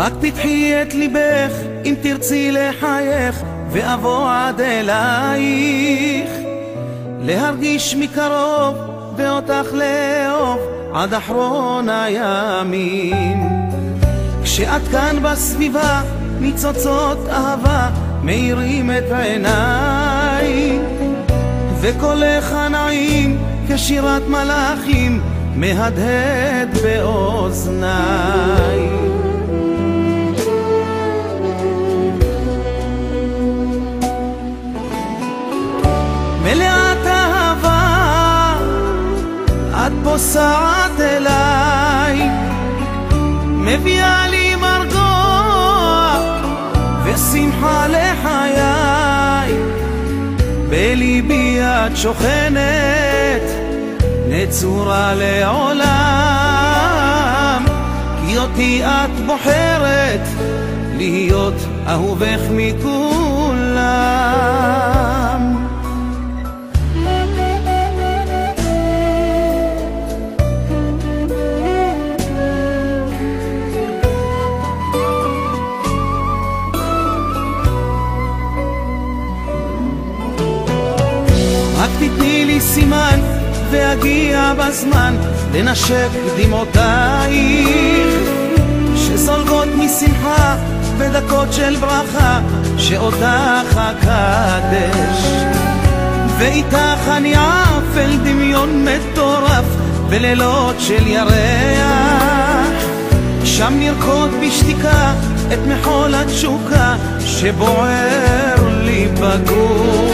רק פתחי את ליבך אם תרצי לחייך, ואבוא עד אלייך להרגיש מקרוב ואותך לאהוב עד אחרון הימים. כשאת כאן בסביבה ניצוצות אהבה מאירים את עיניי, וקולך הנעים כשירת מלאכים מהדהד באוזניי. מלאת אהבה את פוסעת אליי, מביאה לי מרגוע ושמחה לחיי. בליבי את שוכנת נצורה לעולם, כי אותי את בוחרת להיות אהובך מכולם. רק תתני לי סימן ואגיע בזמן לנשק דמעותייך שזולגות משמחה בדקות של ברכה שאותך אקדש. ואיתך אני עף אל דמיון מטורף בלילות של ירח, שם נרקוד בשתיקה את מחול התשוקה שבוער לי בגוף.